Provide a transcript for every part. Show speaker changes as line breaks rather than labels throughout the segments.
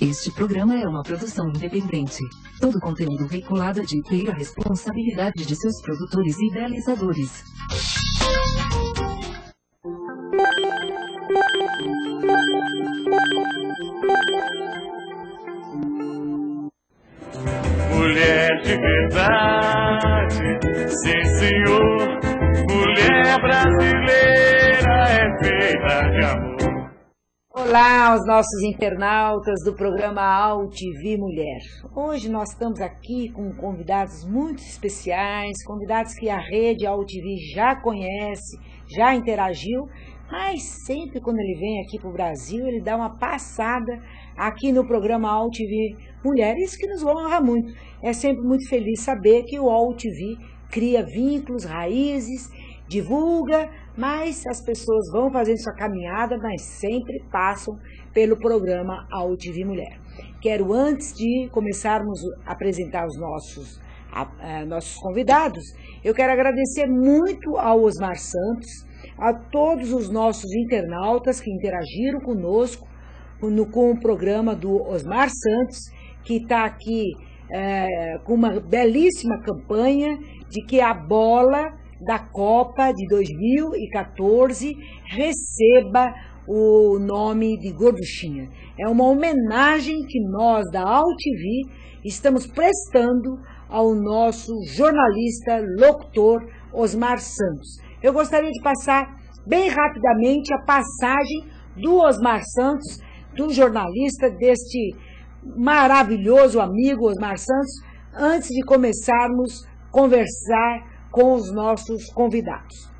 Este programa é uma produção independente. Todo conteúdo veiculado é de inteira responsabilidade de seus produtores e idealizadores.
Mulher de verdade, sim senhor. Mulher brasileira é feita de amor.
Olá aos nossos internautas do programa AltV Mulher. Hoje nós estamos aqui com convidados muito especiais, convidados que a rede AltV já conhece, já interagiu, mas sempre quando ele vem aqui para o Brasil, ele dá uma passada aqui no programa AltV Mulher. Isso que nos honra muito. É sempre muito feliz saber que o AltV cria vínculos, raízes, divulga, mas as pessoas vão fazendo sua caminhada, mas sempre passam pelo programa AltV Mulher. Quero, antes de começarmos a apresentar os nossos convidados, eu quero agradecer muito ao Osmar Santos, a todos os nossos internautas que interagiram conosco com o programa do Osmar Santos, que está aqui com uma belíssima campanha de que a bola da Copa de 2014 receba o nome de Gorduchinha. É uma homenagem que nós da AltV estamos prestando ao nosso jornalista, locutor Osmar Santos. Eu gostaria de passar bem rapidamente a passagem do Osmar Santos, do jornalista, deste maravilhoso amigo Osmar Santos, antes de começarmos a conversar com os nossos convidados.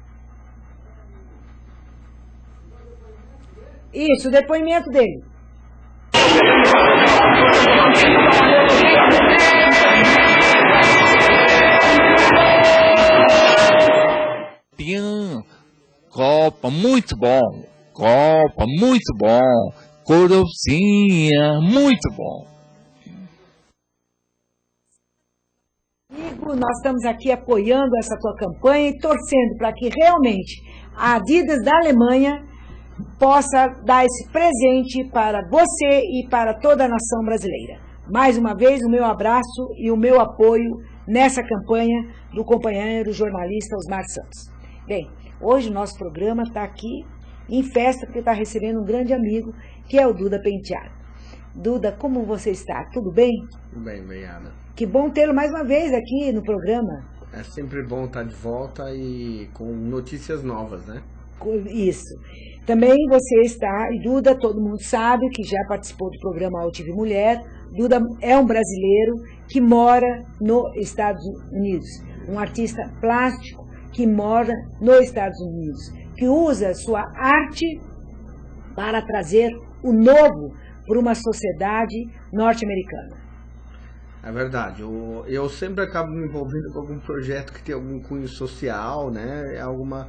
Isso, o depoimento dele.
Copa, muito bom. Copa, muito bom. Gorduchinha, muito bom.
Amigo, nós estamos aqui apoiando essa tua campanha e torcendo para que realmente a Adidas da Alemanha possa dar esse presente para você e para toda a nação brasileira. Mais uma vez, o meu abraço e o meu apoio nessa campanha do companheiro jornalista Osmar Santos. Bem, hoje o nosso programa está aqui em festa porque está recebendo um grande amigo, que é o Duda Penteado. Duda, como você está? Tudo bem?
Tudo bem, obrigada.
Que bom tê-lo mais uma vez aqui no programa.
É sempre bom estar de volta e com notícias novas, né?
Isso. Também você está, Duda, todo mundo sabe que já participou do programa AltV Mulher. Duda é um brasileiro que mora nos Estados Unidos. Um artista plástico que mora nos Estados Unidos, que usa sua arte para trazer o novo para uma sociedade norte-americana.
É verdade, eu sempre acabo me envolvendo com algum projeto que tem algum cunho social, né, alguma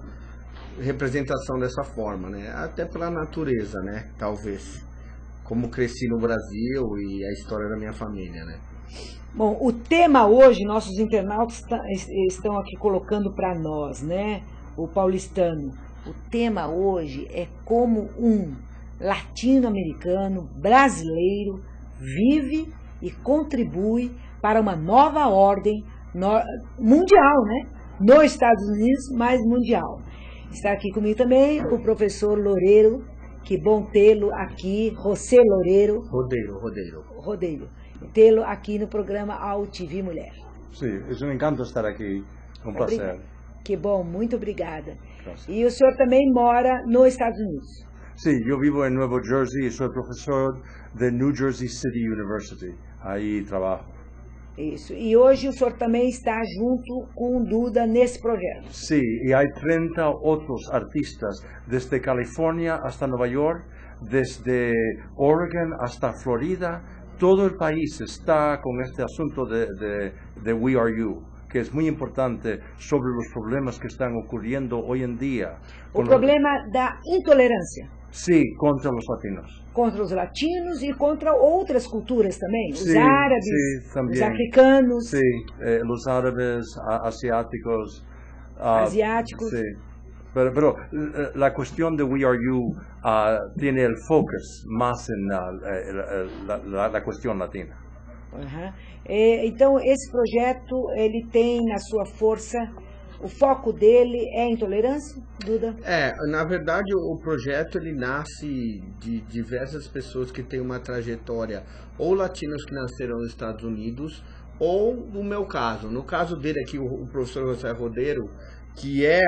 representação dessa forma, né, até pela natureza, né, talvez, como cresci no Brasil e a história da minha família, né.
Bom, o tema hoje, nossos internautas estão aqui colocando para nós, né, o paulistano, o tema hoje é como um latino-americano, brasileiro, vive e contribui para uma nova ordem mundial, né? Nos Estados Unidos, mas mundial. Está aqui comigo também o professor Loureiro, que bom tê-lo aqui, José Loureiro. Rodeiro. Tê-lo aqui no programa AltV Mulher.
Sim, é um encanto estar aqui, um prazer.
Que bom, muito obrigada.
Graças.
E o senhor também mora nos Estados Unidos?
Sim, eu vivo em Nuevo Jersey e sou professor de New Jersey City University. Aí trabalho.
Isso. E hoje o senhor também está junto com o Duda nesse projeto?
Sim, e há 30 outros artistas, desde Califórnia hasta Nova York, desde Oregon hasta Florida. Todo el país está con este asunto de We Are You, que es muy importante sobre los problemas que están ocurriendo hoy en día.
O problema da intolerância.
Sí, contra los latinos.
Contra os latinos e contra outras culturas também, os
Sí,
árabes,
sí,
os
también.
africanos,
Sí, los árabes, asiáticos.
asiáticos.
Sí. Pero la cuestión de We Are You tiene el focus más en la cuestión latina.
Uhum. Então, esse projeto, ele tem na sua força, o foco dele é intolerância, Duda?
Na verdade, o projeto ele nasce de diversas pessoas que têm uma trajetória, ou latinos que nasceram nos Estados Unidos, ou no meu caso. No caso dele aqui, o professor José Rodeiro, que é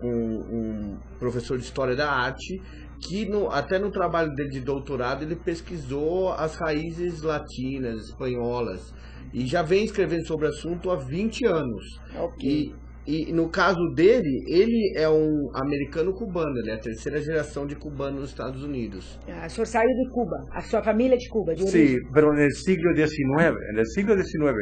um professor de História da Arte, que até no trabalho dele de doutorado ele pesquisou as raízes latinas, espanholas, e já vem escrevendo sobre o assunto há 20 anos.
Okay.
E no caso dele, ele é um americano-cubano, ele é a terceira geração de cubano nos Estados Unidos.
O senhor saiu de Cuba, a sua família é de Cuba, de origem?
Sí, pero en el siglo XIX,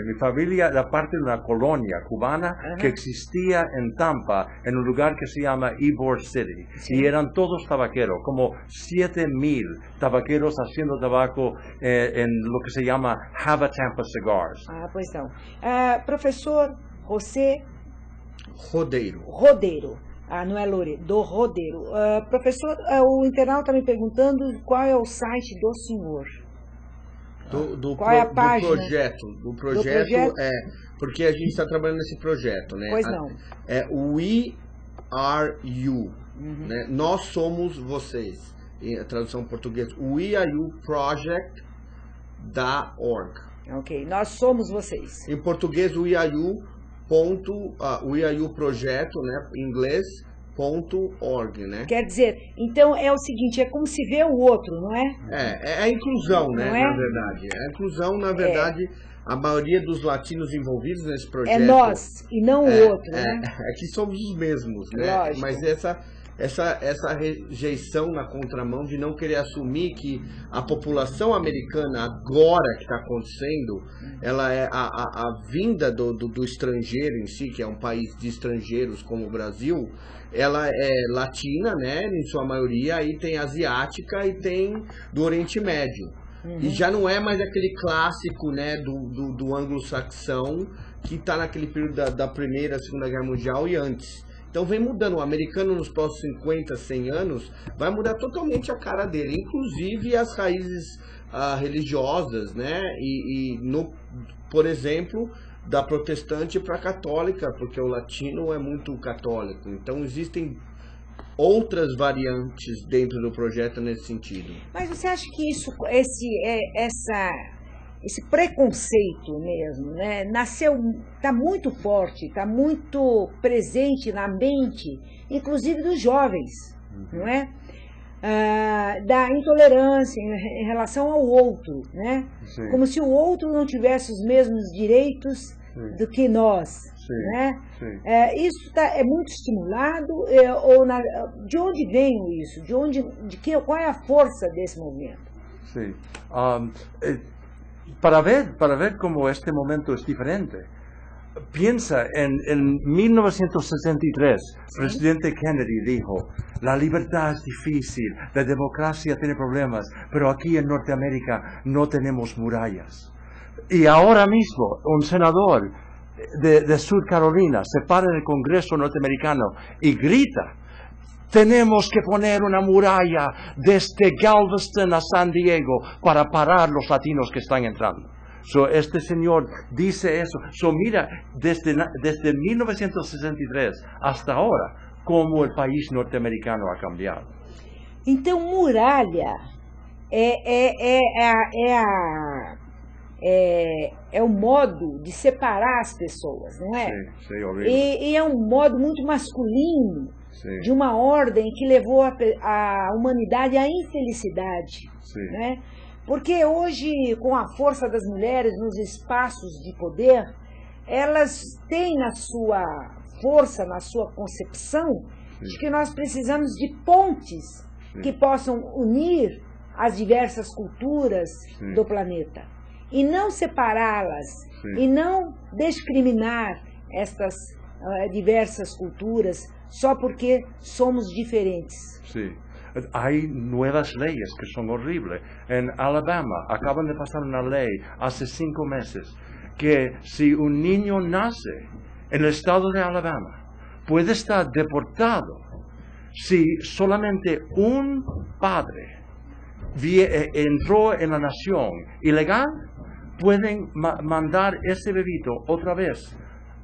mi familia era parte de una colonia cubana que existía en Tampa, en un lugar que se llama Ybor City, y eran todos tabaqueros, como 7,000 tabaqueros haciendo tabaco en lo que se llama Hava Tampa Cigars.
Pois não. Professor José
Rodeiro.
Não é Loreto, do Rodeiro. Professor, o internauta está me perguntando qual é o site do senhor. Qual é a página?
Do projeto porque a gente está trabalhando nesse projeto, né?
Pois não.
É We Are You, né? Nós somos vocês. Em tradução portuguesa, We Are You Project.org.
Ok, nós somos vocês.
Em português, We Are You projeto, né, em inglês, .org, né?
Quer dizer, então é o seguinte, é como se vê o outro, não é?
É a inclusão, né,
não é?
na verdade. A inclusão, na verdade, a maioria dos latinos envolvidos nesse projeto...
É nós, e não o outro, né?
É que somos os mesmos, né?
Lógico.
Mas essa rejeição na contramão de não querer assumir que a população americana agora que está acontecendo, ela é a vinda do estrangeiro em si, que é um país de estrangeiros como o Brasil, ela é latina, né, em sua maioria, aí tem asiática e tem do Oriente Médio. E já não é mais aquele clássico, né, do anglo-saxão que está naquele período da Primeira, Segunda Guerra Mundial e antes. Então vem mudando, o americano nos próximos 50, 100 anos vai mudar totalmente a cara dele, inclusive as raízes religiosas, né? Por exemplo, da protestante para a católica, porque o latino é muito católico. Então existem outras variantes dentro do projeto nesse sentido.
Mas você acha que esse preconceito mesmo, né, está muito forte, está muito presente na mente, inclusive dos jovens, não é? Da intolerância em relação ao outro, né?
Sim.
Como se o outro não tivesse os mesmos direitos do que nós, né? Isso é muito estimulado, de onde vem isso? Qual é a força desse movimento?
Sí. Para ver cómo este momento es diferente, piensa en 1963, presidente Kennedy dijo, la libertad es difícil, la democracia tiene problemas, pero aquí en Norteamérica no tenemos murallas. Y ahora mismo un senador de Sur Carolina se para en el Congreso norteamericano y grita, tenemos que poner una muralla desde Galveston a San Diego para parar los latinos que están entrando. Este señor dice eso. Mira, desde 1963 hasta ahora, cómo el país norteamericano ha cambiado.
Então, muralha é o modo de separar as pessoas, não é?
Sim, horrível.
E é um modo muito masculino, de uma ordem que levou a humanidade à infelicidade, né? Porque hoje, com a força das mulheres nos espaços de poder, elas têm na sua força, na sua concepção, de que nós precisamos de pontes que possam unir as diversas culturas do planeta, e não separá-las, e não discriminar estas diversas culturas só porque somos diferentes.
Sí. Hay nuevas leyes que son horribles. En Alabama acaban de pasar una ley hace 5 meses que si un niño nace en el estado de Alabama puede estar deportado si solamente un padre entró en la nación ilegal. Pueden mandar ese bebito otra vez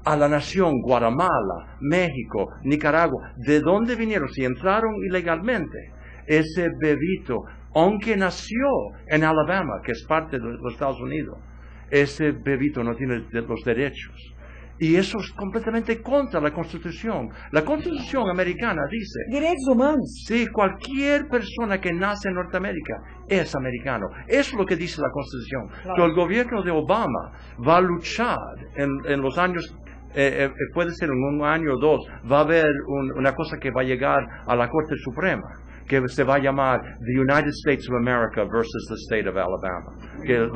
a la nación Guatemala, México, Nicaragua, de donde vinieron, si entraron ilegalmente. Ese bebito, aunque nació en Alabama, que es parte de los Estados Unidos, ese bebito no tiene los derechos. Y eso es completamente contra la Constitución. La Constitución americana dice...
Derechos humanos.
Sí, cualquier persona que nace en Norteamérica es americano. Eso es lo que dice la Constitución.
Claro.
So, el gobierno de Obama va a luchar en los años... puede ser en 1 año o 2, va a haber una cosa que va a llegar a la Corte Suprema, que se va a llamar The United States of America versus the State of Alabama, que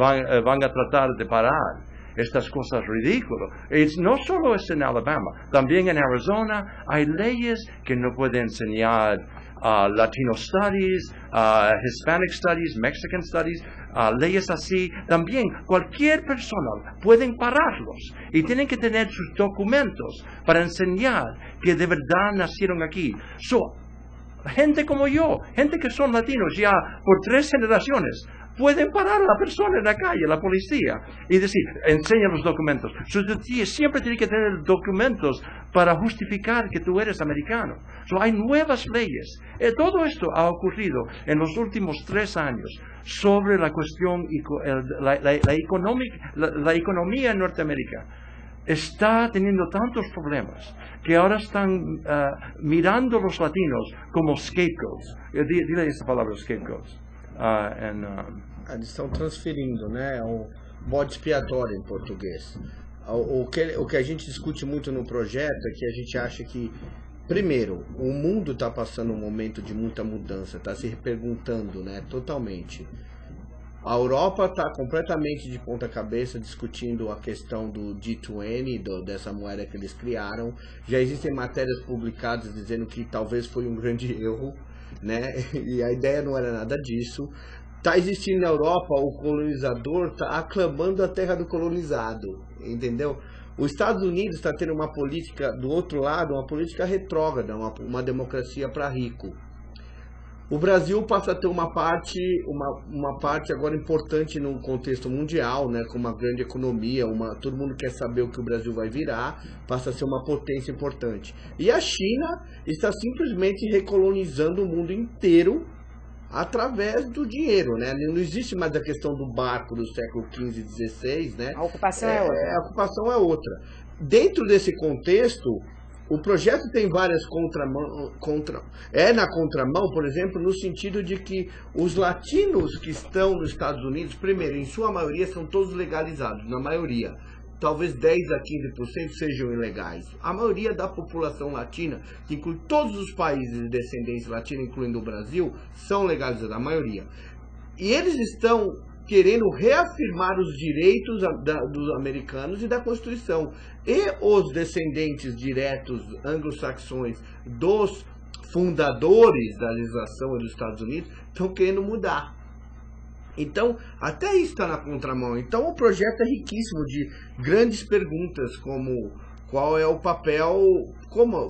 van a tratar de parar estas cosas ridículas. Y no solo es en Alabama, también en Arizona hay leyes que no pueden enseñar Latino Studies, Hispanic Studies, Mexican Studies, leyes así. También cualquier persona pueden pararlos y tienen que tener sus documentos para enseñar que de verdad nacieron aquí. Gente como yo, gente que son latinos ya por 3 generaciones, pueden parar a la persona en la calle, la policía, y decir, enseña los documentos. Siempre tiene que tener documentos para justificar que tú eres americano. Hay nuevas leyes. Todo esto ha ocurrido en los últimos 3 años sobre la cuestión, la economía en Norteamérica. Está teniendo tantos problemas que ahora están mirando a los latinos como scapegoats. Dile esa palabra, scapegoats.
Eles estão transferindo, né? O bode expiatório em português. O que a gente discute muito no projeto é que a gente acha que, primeiro, o mundo está passando um momento de muita mudança, está se reperguntando, né? Totalmente. A Europa está completamente de ponta cabeça discutindo a questão do G20, dessa moeda que eles criaram. Já existem matérias publicadas dizendo que talvez foi um grande erro, né? E a ideia não era nada disso. Está existindo na Europa, o colonizador está aclamando a terra do colonizado, entendeu? Os Estados Unidos está tendo uma política, do outro lado, uma política retrógrada, uma democracia para rico. O Brasil passa a ter uma parte agora importante no contexto mundial, né, com uma grande economia, todo mundo quer saber o que o Brasil vai virar, passa a ser uma potência importante. E a China está simplesmente recolonizando o mundo inteiro através do dinheiro, né? Não existe mais a questão do barco do século XV e XVI, né?
A ocupação é outra.
A ocupação é outra. Dentro desse contexto, o projeto tem várias na contramão, por exemplo, no sentido de que os latinos que estão nos Estados Unidos, primeiro, em sua maioria, são todos legalizados, na maioria. Talvez 10 a 15% sejam ilegais. A maioria da população latina, que inclui todos os países de descendência latina, incluindo o Brasil, são legalizados, a maioria. E eles estão querendo reafirmar os direitos dos americanos e da Constituição. E os descendentes diretos anglo-saxões dos fundadores da legislação dos Estados Unidos estão querendo mudar. Então, até isso está na contramão. Então, o projeto é riquíssimo de grandes perguntas, como qual é o papel...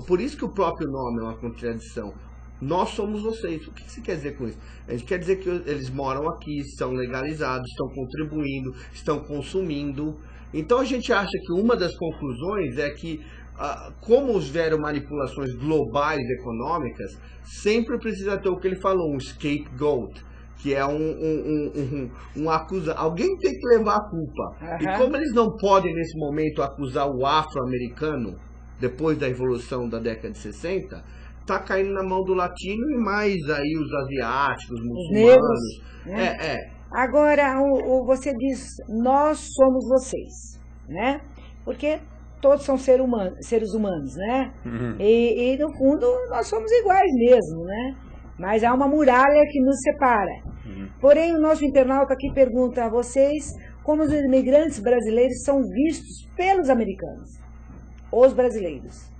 por isso que o próprio nome é uma contradição. Nós somos vocês. O que se quer dizer com isso? A gente quer dizer que eles moram aqui, são legalizados, estão contribuindo, estão consumindo. Então a gente acha que uma das conclusões é que, como houveram manipulações globais econômicas, sempre precisa ter o que ele falou, um scapegoat, que é um acusado. Alguém tem que levar a culpa. E como eles não podem, nesse momento, acusar o afro-americano, depois da Revolução da década de 60... está caindo na mão do latino e mais aí os asiáticos, os muçulmanos. Né?
Agora, você diz, nós somos vocês, né? Porque todos são seres humanos, né? Uhum. E no fundo, nós somos iguais mesmo, né? Mas há uma muralha que nos separa. Uhum. Porém, o nosso internauta aqui pergunta a vocês como os imigrantes brasileiros são vistos pelos americanos, os brasileiros.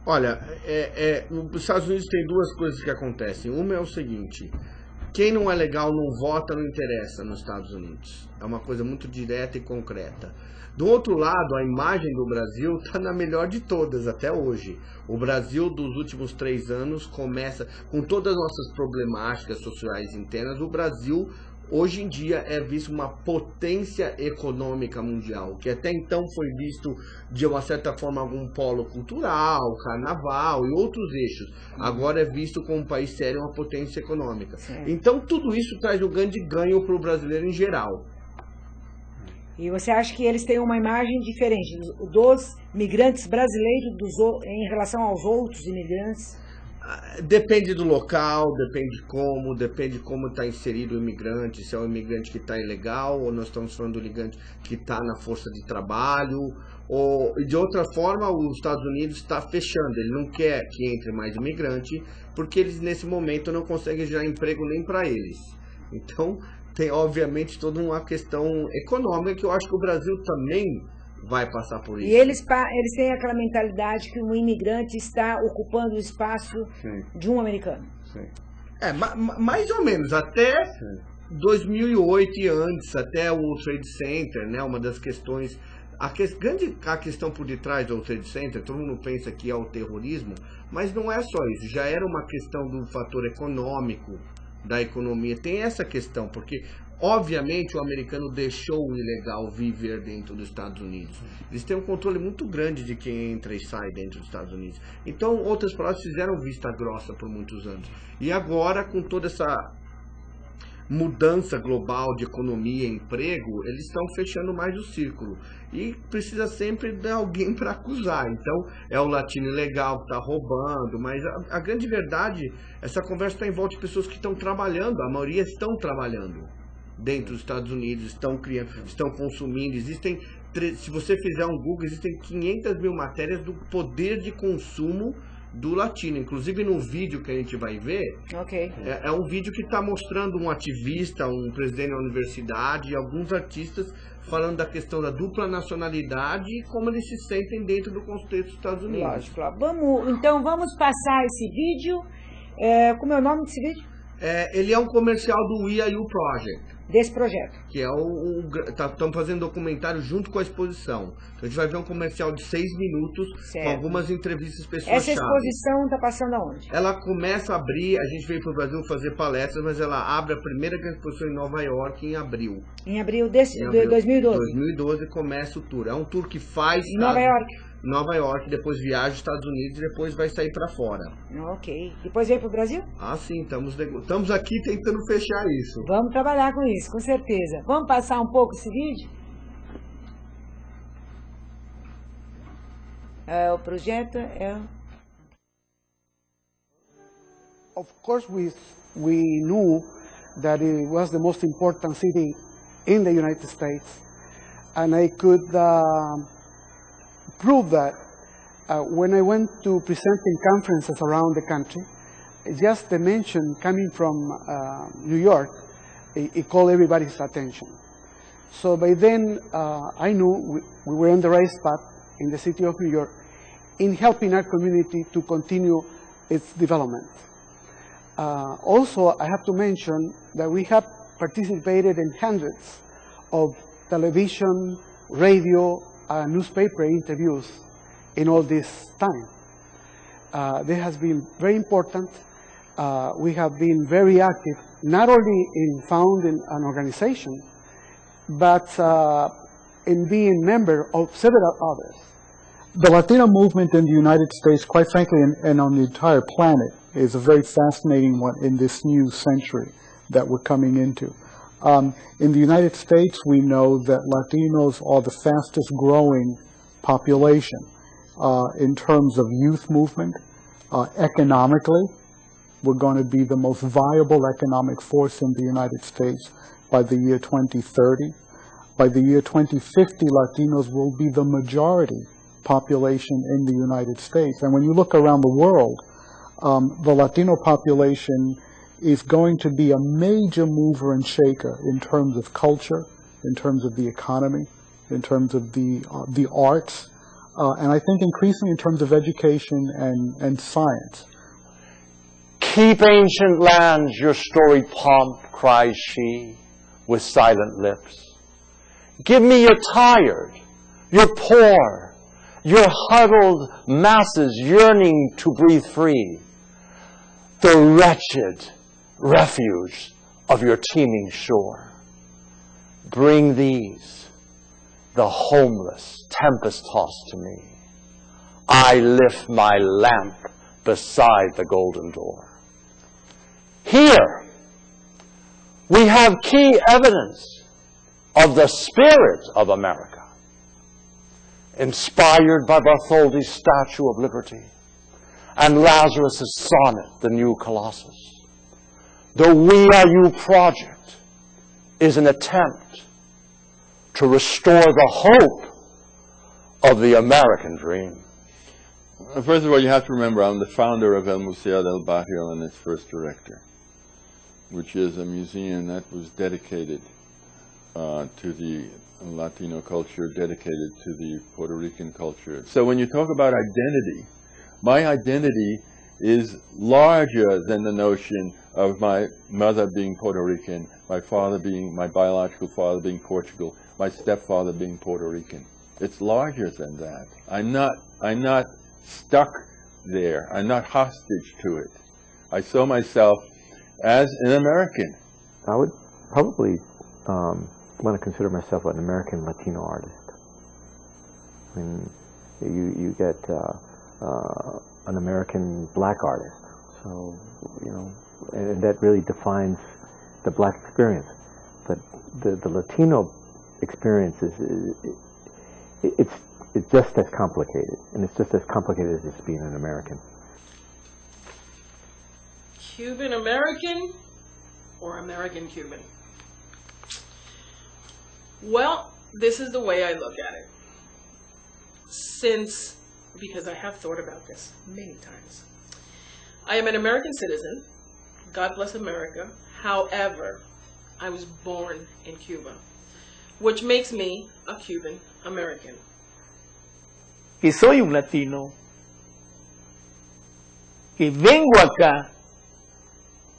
Olha, os Estados Unidos tem duas coisas que acontecem. Uma é o seguinte: quem não é legal não vota, não interessa nos Estados Unidos. É uma coisa muito direta e concreta. Do outro lado, a imagem do Brasil está na melhor de todas até hoje. O Brasil dos últimos 3 anos começa, com todas as nossas problemáticas sociais internas, o Brasil hoje em dia é visto uma potência econômica mundial, que até então foi visto de uma certa forma algum polo cultural, carnaval e outros eixos. Agora é visto como um país sério, uma potência econômica. Então tudo isso traz um grande ganho para o brasileiro em geral.
E você acha que eles têm uma imagem diferente dos migrantes brasileiros em relação aos outros imigrantes?
Depende do local, depende como está inserido o imigrante, se é um imigrante que está ilegal, ou nós estamos falando do imigrante que está na força de trabalho, ou de outra forma os Estados Unidos está fechando, ele não quer que entre mais imigrante, porque eles nesse momento não conseguem gerar emprego nem para eles. Então tem obviamente toda uma questão econômica que eu acho que o Brasil também vai passar por isso.
E eles têm aquela mentalidade que um imigrante está ocupando o espaço de um americano.
Sim.
Mais ou menos, até 2008 e antes, até o Trade Center, né, uma das questões, a questão por detrás do Trade Center, todo mundo pensa que é o terrorismo, mas não é só isso, já era uma questão do fator econômico, da economia, tem essa questão, porque obviamente o americano deixou o ilegal viver dentro dos Estados Unidos. Eles têm um controle muito grande de quem entra e sai dentro dos Estados Unidos. Então, outras palavras, fizeram vista grossa por muitos anos. E agora, com toda essa mudança global de economia e emprego, eles estão fechando mais o círculo. E precisa sempre de alguém para acusar. Então, é o latino ilegal que está roubando, mas a grande verdade, essa conversa está em volta de pessoas que estão trabalhando, a maioria estão trabalhando dentro dos Estados Unidos, estão criando, estão consumindo. Existem, se você fizer um Google, existem 500 mil matérias do poder de consumo do latino. Inclusive no vídeo que a gente vai ver, é um vídeo que está mostrando um ativista, um presidente da universidade, alguns artistas falando da questão da dupla nacionalidade e como eles se sentem dentro do contexto dos Estados Unidos.
Lógico. Então vamos passar esse vídeo. Como é o nome desse vídeo?
Ele é um comercial do IAU Project.
Desse projeto.
Que é estamos fazendo documentário junto com a exposição. Então a gente vai ver um comercial de 6 minutos com algumas entrevistas pessoais.
Essa exposição está passando aonde?
Ela começa a abrir, a gente veio para o Brasil fazer palestras, mas ela abre a primeira exposição em Nova York em abril.
Em abril de 2012?
2012 começa o tour. É um tour que faz...
Em Nova York?
Nova York, depois viaja aos Estados Unidos e depois vai sair para fora.
Ok. Depois vem para o Brasil?
Ah, sim. Estamos aqui tentando fechar isso.
Vamos trabalhar com isso, com certeza. Vamos passar um pouco esse vídeo? O projeto é...
Of course, we knew that it was the most important city in the United States, and I could prove that when I went to present in conferences around the country. Just the mention coming from New York, it called everybody's attention. So by then, I knew we were on the right spot in the city of New York in helping our community to continue its development. Also, I have to mention that we have participated in hundreds of television, radio, newspaper interviews in all this time. This has been very important. We have been very active, not only in founding an organization, but in being member of several others.
The Latino movement in the United States, quite frankly, and on the entire planet, is a very fascinating one in this new century that we're coming into. In the United States, we know that Latinos are the fastest growing population in terms of youth movement. Economically, we're going to be the most viable economic force in the United States by the year 2030. By the year 2050, Latinos will be the majority population in the United States. And when you look around the world, the Latino population is going to be a major mover and shaker in terms of culture, in terms of the economy, in terms of the arts. and I think increasingly in terms of education and science.
Keep ancient lands your storied pomp, cries she, with silent lips. Give me your tired, your poor, your huddled masses yearning to breathe free, the wretched refuge of your teeming shore. Bring these, the homeless, tempest-tossed to me. I lift my lamp beside the golden door. Here, we have key evidence of the spirit of America, inspired by Bartholdi's Statue of Liberty and Lazarus' sonnet, The New Colossus. The We Are You project is an attempt to restore the hope of the American dream.
First of all, you have to remember I'm the founder of El Museo del Barrio and its first director, which is a museum that was dedicated to the Latino culture, dedicated to the Puerto Rican culture. So when you talk about identity, my identity is larger than the notion of my mother being Puerto Rican, my biological father being Portugal, my stepfather being Puerto Rican. It's larger than that. I'm not stuck there. I'm not hostage to it. I saw myself as an American.
I would probably want to consider myself an American Latino artist. I mean, you get an American black artist, so and that really defines the black experience. But the Latino experience it's just as complicated, and it's just as complicated as just being an American.
Cuban American or American Cuban? Well, this is the way I look at it. Because I have thought about this many times. I am an American citizen. God bless America. However, I was born in Cuba, which makes me a Cuban American.
Que soy un latino, que vengo acá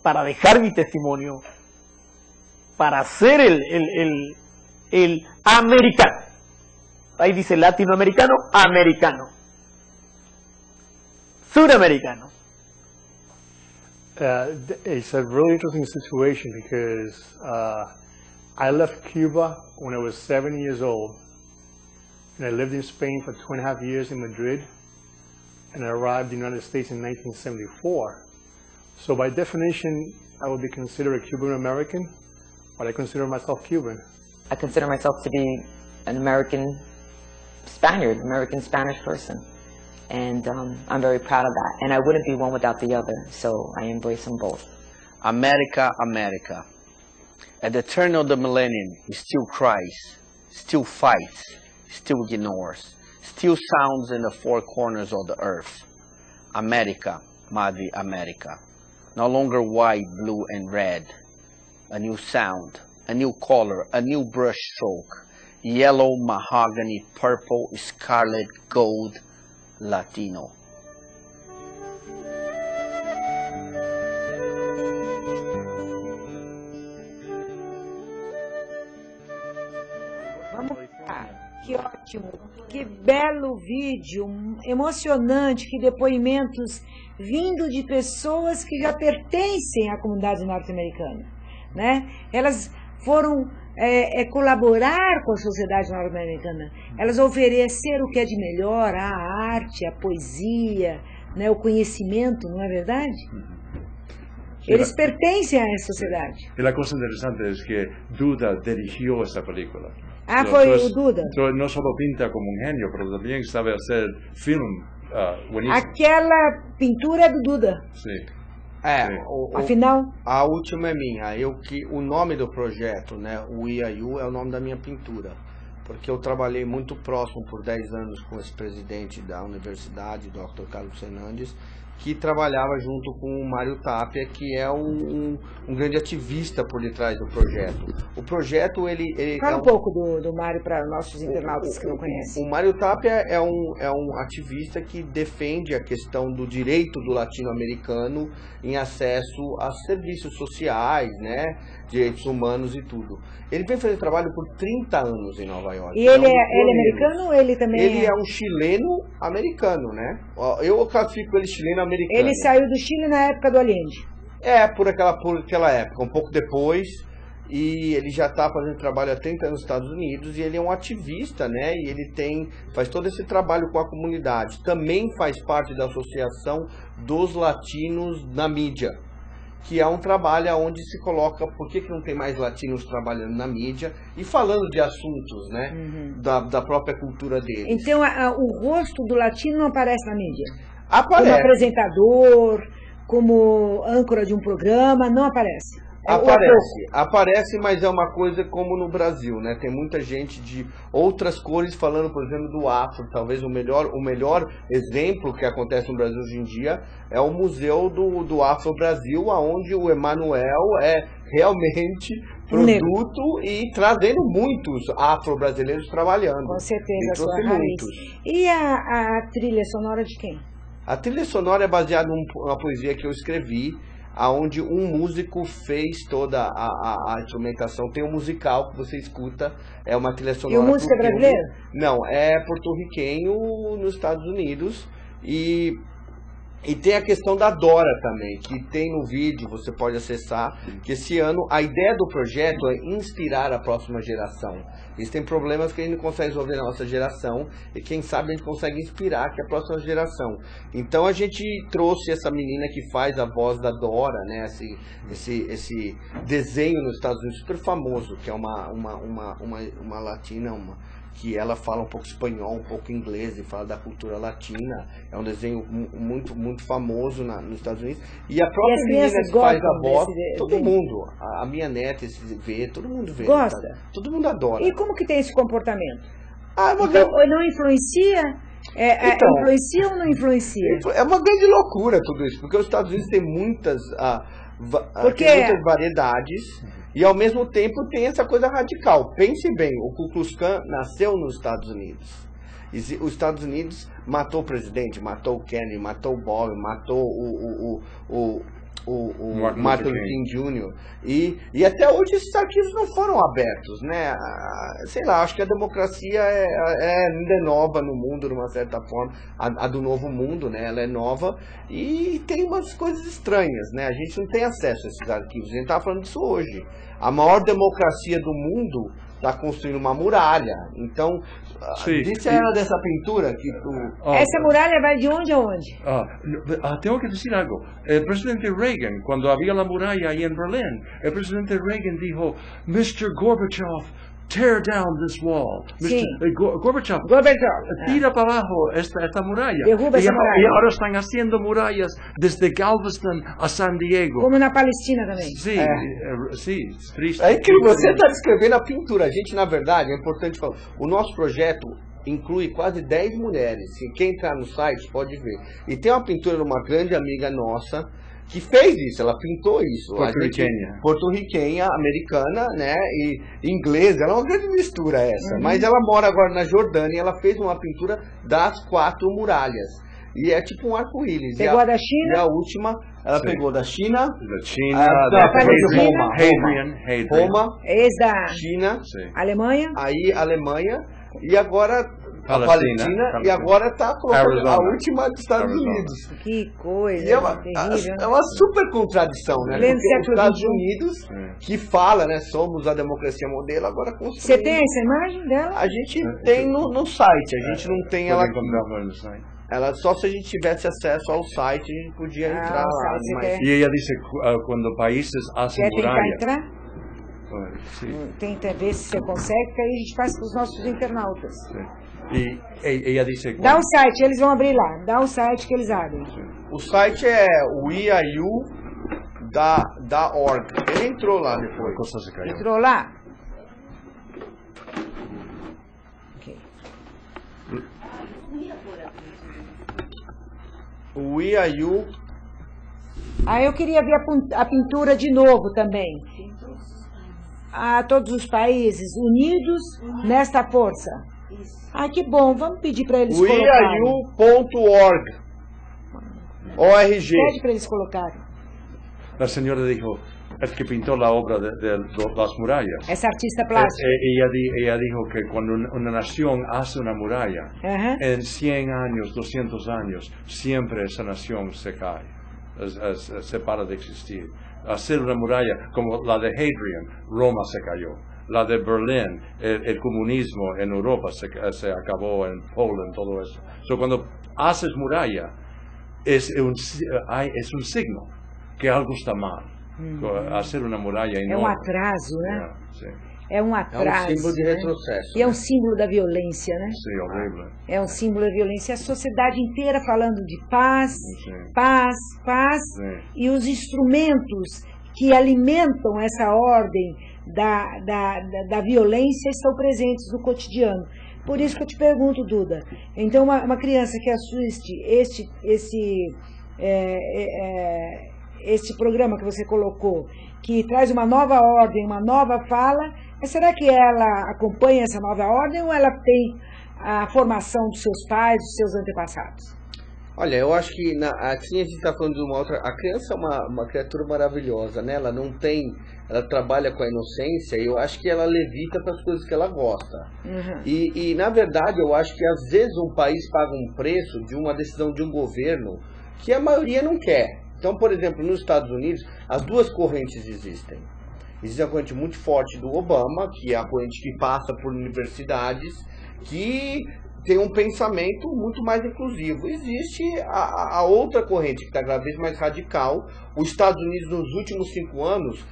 para dejar mi testimonio, para ser el americano. Ahí dice latinoamericano, americano. Sudamericano.
It's a really interesting situation because I left Cuba when I was 7 years old, and I lived in Spain for 2.5 years in Madrid, and I arrived in the United States in 1974. So by definition, I would be considered a Cuban American, but I consider myself Cuban.
I consider myself to be an American Spaniard, American Spanish person. And I'm very proud of that. And I wouldn't be one without the other, so I embrace them both.
America, America. At the turn of the millennium, he still cries, still fights, still ignores, still sounds in the four corners of the earth. America, Madre America. No longer white, blue, and red. A new sound, a new color, a new brush stroke. Yellow, mahogany, purple, scarlet, gold, Latino.
Vamos lá. Que ótimo, que belo vídeo, emocionante, que depoimentos vindo de pessoas que já pertencem à comunidade norte-americana, né? Elas foram colaborar com a sociedade norte-americana, elas ofereceram o que é de melhor, a arte, a poesia, né, o conhecimento, não é verdade? Eles pertencem a essa sociedade.
E a coisa interessante é que Duda dirigiu essa película.
Ah, foi o Duda?
Não só pinta como um gênio, mas também sabe fazer filme bueníssimo.
Aquela pintura é do Duda.
Sim.
Afinal,
a última é minha. O nome do projeto, né, o We Are You, é o nome da minha pintura, porque eu trabalhei muito próximo por 10 anos com esse presidente da universidade, Dr. Carlos Fernandes, que trabalhava junto com o Mário Tapia, que é um grande ativista por detrás do projeto. O projeto, ele
Fala um pouco do Mário para nossos internautas que não conhecem.
O Mário Tapia é um ativista que defende a questão do direito do latino-americano em acesso a serviços sociais, né, direitos humanos e tudo. Ele vem fazendo trabalho por 30 anos em Nova York.
E ele é americano ou ele também
Ele é um chileno-americano, né? Eu classifico ele chileno-americano.
Ele saiu do Chile na época do Allende.
Por aquela época, um pouco depois, e ele já está fazendo trabalho há 30 anos nos Estados Unidos, e ele é um ativista, né? E ele faz todo esse trabalho com a comunidade. Também faz parte da Associação dos Latinos na Mídia, que é um trabalho onde se coloca por que não tem mais latinos trabalhando na mídia e falando de assuntos, né, da própria cultura deles.
Então o rosto do latino não aparece na mídia?
Aparece.
Como apresentador, como âncora de um programa, não aparece?
Aparece, mas é uma coisa como no Brasil, né? Tem muita gente de outras cores falando, por exemplo, do afro. Talvez o melhor exemplo que acontece no Brasil hoje em dia é o Museu do Afro Brasil, onde o Emanuel é realmente produto e trazendo muitos afro-brasileiros trabalhando.
Com certeza, a sua raiz. E a trilha sonora de quem?
A trilha sonora é baseada numa poesia que eu escrevi, onde um músico fez toda a instrumentação. Tem um musical que você escuta, é uma trilha sonora.
E o músico é brasileiro?
Não, é porto-riquenho nos Estados Unidos. E tem a questão da Dora também, que tem no vídeo, você pode acessar, que esse ano a ideia do projeto é inspirar a próxima geração. Existem problemas que a gente não consegue resolver na nossa geração, e quem sabe a gente consegue inspirar que a próxima geração. Então a gente trouxe essa menina que faz a voz da Dora, né, esse desenho nos Estados Unidos super famoso, que é uma latina, que ela fala um pouco espanhol, um pouco inglês e fala da cultura latina. É um desenho muito, muito famoso nos Estados Unidos. E a própria menina que faz a voz, todo mundo, a minha neta vê, todo mundo vê.
Gosta?
Tá? Todo mundo adora.
E como que tem esse comportamento? Então, não influencia? Influencia ou não influencia?
É uma grande loucura tudo isso, porque os Estados Unidos têm muitas variedades. E ao mesmo tempo tem essa coisa radical. Pense bem, o Ku Klux Klan nasceu nos Estados Unidos. Os Estados Unidos matou o presidente, matou o Kennedy, matou o Bob, matou o Martin Luther King Jr. E até hoje esses arquivos não foram abertos, né? Sei lá, acho que a democracia ainda é nova no mundo, de uma certa forma, a do novo mundo, né? Ela é nova e tem umas coisas estranhas, né? A gente não tem acesso a esses arquivos, a gente estava falando disso hoje. A maior democracia do mundo está construindo uma muralha. Então, disse ela dessa pintura que
essa muralha vai de onde a onde?
Tengo que decir algo. El presidente Reagan, cuando había la muralla ahí en Berlín, el presidente Reagan dijo, Mr. Gorbachev, tear down this wall. Gorbachev, tira para abajo esta muralla.
Derruba essa muralla.
Y ahora están haciendo murallas desde Galveston a San Diego.
Como na Palestina também.
Sim, triste.
É incrível, você está descrevendo a pintura. A gente, na verdade, é importante falar, o nosso projeto inclui quase 10 mulheres. Quem entrar no site pode ver. E tem uma pintura de uma grande amiga nossa, que fez isso, ela pintou isso. Porto-riquenha, americana, né, e inglesa, ela é uma grande mistura essa. Mas ela mora agora na Jordânia e ela fez uma pintura das 4 muralhas. E é tipo um arco-íris.
Pegou a da China?
E a última, ela pegou da China.
Da
Palestina.
Roma.
Ex-da
China.
Alemanha.
Aí Alemanha. E agora a Palestina. E agora está a última dos Estados Unidos.
Que coisa.
E é uma super contradição, né? Porque os Estados Unidos, que fala, né? Somos a democracia modelo, agora construindo.
Você tem essa imagem dela?
A gente tem no site, a gente não tem ela aqui. Ela só se a gente tivesse acesso ao site, a gente podia entrar lá.
E ela disse, quando países hacen muralha.
Quer tentar entrar? Tenta ver se você consegue, que aí a gente faz com os nossos internautas.
E ela disse...
Dá o site, eles vão abrir lá. Dá o site que eles abrem.
O site é weiu.org. Ele entrou lá depois.
Entrou lá? Ok.
We Are You.
Eu queria ver a pintura de novo também. Todos os países unidos nesta força. Que bom, vamos pedir para eles colocarem.
WeAreYou.org. ORG.
Pede para eles colocarem.
La señora dijo, el que pintó la obra de las murallas.
Essa artista plástica.
Ella dijo que cuando una nación hace una muralla, en 100 años, 200 años, siempre esa nación se cae, se para de existir. Hacer una muralla como la de Hadrian, Roma se cayó. La de Berlín, el comunismo en Europa se acabó, en Poland, todo eso. Cuando haces muralla, es un signo que algo está mal. Hacer una muralla enorme.
Atraso, né?
Sí.
Atraso.
Símbolo de retrocesso.
E símbolo da violência, né?
Sim, horrível.
Símbolo da violência. A sociedade inteira falando de paz, paz, paz. E os instrumentos que alimentam essa ordem da violência estão presentes no cotidiano. Por isso que eu te pergunto, Duda. Então, uma criança que assiste esse programa que você colocou, que traz uma nova ordem, uma nova fala, será que ela acompanha essa nova ordem ou ela tem a formação dos seus pais, dos seus antepassados?
Olha, eu acho que assim a gente está falando de uma outra. A criança é uma criatura maravilhosa, né? Ela não tem, ela trabalha com a inocência e eu acho que ela levita para as coisas que ela gosta. E na verdade eu acho que às vezes um país paga um preço de uma decisão de um governo que a maioria não quer. Então, por exemplo, nos Estados Unidos, as duas correntes existem. Existe a corrente muito forte do Obama, que é a corrente que passa por universidades, que tem um pensamento muito mais inclusivo. Existe a outra corrente, que está cada vez mais radical. Os Estados Unidos, nos últimos 5 anos,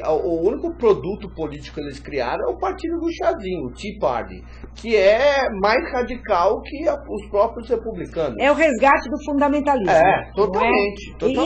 o único produto político que eles criaram é o partido do chazinho, o Tea Party, que é mais radical que os próprios republicanos.
É o resgate do fundamentalismo.
Totalmente.
E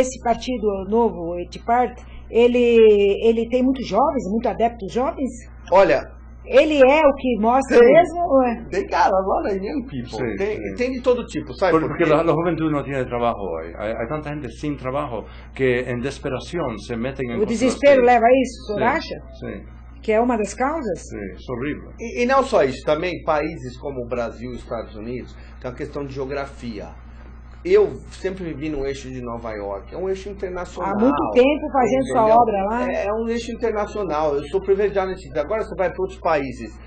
esse partido novo, o Tea Party, ele tem muitos jovens, muito adeptos jovens?
Olha,
ele é o que mostra mesmo? Ou é?
Tem cara, lot of young people. Tem de todo tipo, sabe?
Porque la juventud no tiene trabajo hoy. Hay tanta gente sin trabajo que en desesperación se meten en
o desespero leva a isso, o senhor
sim,
acha?
Sim.
Que é uma das causas?
Sim, é horrível.
E não só isso, também países como o Brasil e os Estados Unidos tem uma questão de geografia. Eu sempre vivi no eixo de Nova York, é um eixo internacional.
Há muito tempo fazendo sua obra lá?
É um eixo internacional, eu sou privilegiado nesse sentido. Agora você vai para outros países,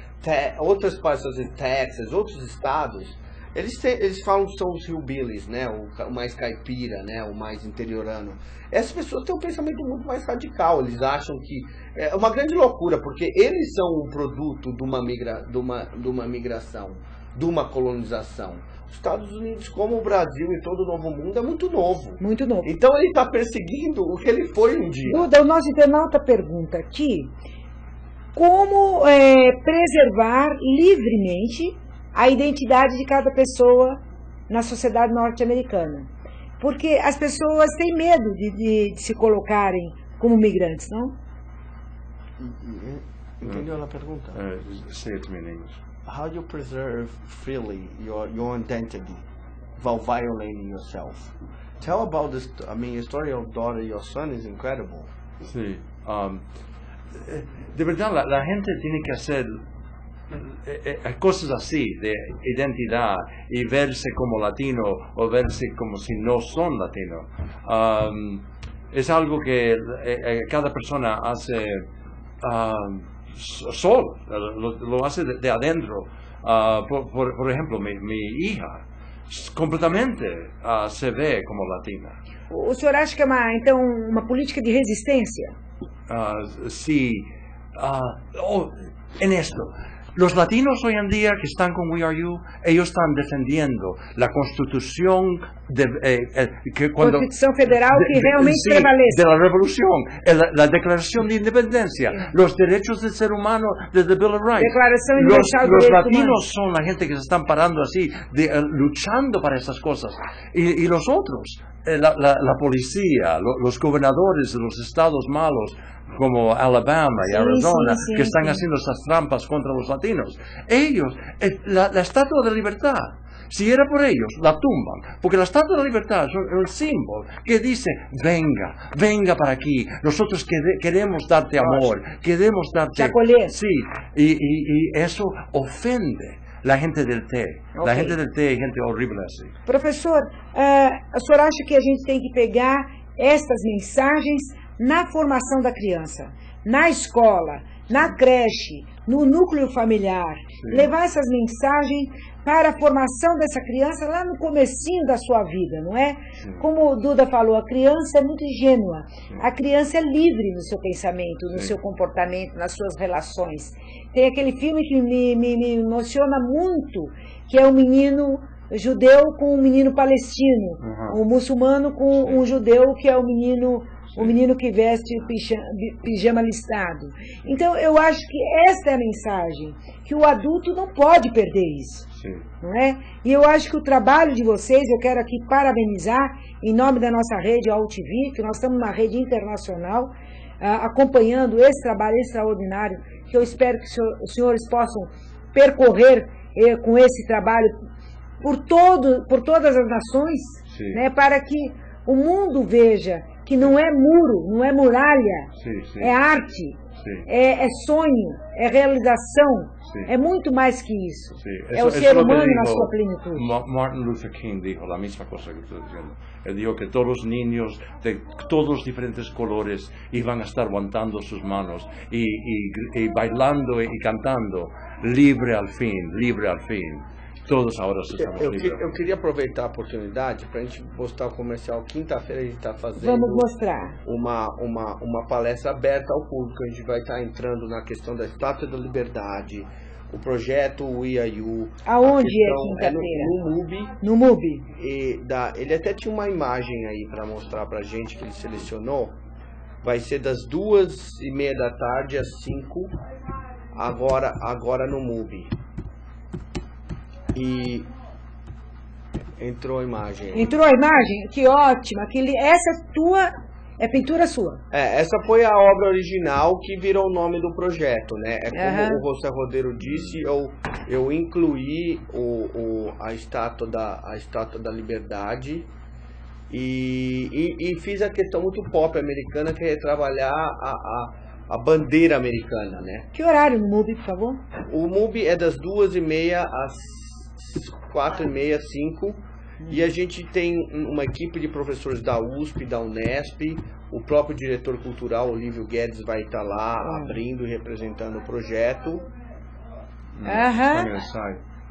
outras partes, Texas, outros estados, eles falam que são os hillbillies, né? O mais caipira, né? O mais interiorano. Essas pessoas têm um pensamento muito mais radical, eles acham que é uma grande loucura, porque eles são um produto de uma migração, de uma colonização. Os Estados Unidos, como o Brasil e todo o Novo Mundo, é muito novo.
Muito novo.
Então ele está perseguindo o que ele foi um dia.
Duda, o nosso internauta pergunta aqui, como preservar livremente a identidade de cada pessoa na sociedade norte-americana? Porque as pessoas têm medo de se colocarem como migrantes, não?
Entendeu a pergunta?
Say it to me in English.
How do you preserve freely your identity while violating yourself? Tell about this. I mean, your story of daughter, your son is incredible.
Sí. De verdad, la gente tiene que hacer cosas así de identidad y verse como latino o verse como si no son latino. Es algo que cada persona hace solo, lo hace de adentro. Por ejemplo, mi hija completamente se ve como latina.
O senhor acha que é uma política de resistência?
Sí. En esto, los latinos hoy en día que están con We Are You, ellos están defendiendo la Constitución
Constitución Federal que realmente prevalece.
De la Revolución, la Declaración de Independencia, los derechos del ser humano de the Bill of Rights.
Declaración Universal de
los
Derechos
latinos
Humanos.
son la gente que se están parando así, luchando para esas cosas. Y los otros, la policía, los gobernadores de los estados malos, como Alabama y Arizona, que están haciendo esas trampas contra los latinos. Ellos, la Estatua de Libertad, Si era por ellos, la tumban. Porque la Estatua de la Libertad es el símbolo que dice, venga, venga para aquí. Nosotros queremos darte amor, queremos darte... Sí, y eso ofende la gente del té. La gente del té é gente horrível assim.
Professor, o senhor acha que a gente tem que pegar estas mensagens na formação da criança, na escola, na creche, no núcleo familiar, levar essas mensagens para a formação dessa criança lá no comecinho da sua vida, não é? Como o Duda falou, a criança é muito ingênua, a criança é livre no seu pensamento, no seu comportamento, nas suas relações. Tem aquele filme que me emociona muito, que é um menino judeu com um menino palestino, um muçulmano com um judeu que é o menino que veste pijama listado. Então, eu acho que esta é a mensagem, que o adulto não pode perder isso. Não é? E eu acho que o trabalho de vocês, eu quero aqui parabenizar, em nome da nossa rede AltV, que nós estamos numa rede internacional, acompanhando esse trabalho extraordinário, que eu espero que os senhores possam percorrer com esse trabalho por todas as nações, né, para que o mundo veja que não é muro, não é muralha, é arte, é sonho, é realização, é muito mais que isso. É o ser humano na sua plenitude.
Martin Luther King dijo la misma cosa que estoy diciendo. Él dijo que todos los niños de todos los diferentes colores iban a estar levantando sus manos y bailando y cantando, libre al fin. Todos agora estamos livres.
Eu queria aproveitar a oportunidade para a gente postar o comercial. Quinta-feira a gente está fazendo
Vamos mostrar.
uma palestra aberta ao público. A gente vai estar entrando na questão da Estátua da Liberdade, o projeto We Are You.
Aonde é quinta-feira?
No MUBI.
No MUBI.
Ele até tinha uma imagem aí para mostrar para a gente que ele selecionou. Vai ser das 2:30 da tarde às 5, agora no MUBI. E entrou a imagem.
Entrou a imagem? Que ótima. Essa é pintura sua.
Essa foi a obra original que virou o nome do projeto, né? Como o José Rodeiro disse, eu incluí a estátua da Liberdade e fiz a questão muito pop americana, que é trabalhar a bandeira americana, né?
Que horário no MUBI, por favor?
O MUBI é das 2:30 às 4:30, 5, e a gente tem uma equipe de professores da USP, da Unesp, o próprio diretor cultural, Olívio Guedes, vai estar lá abrindo e representando o projeto.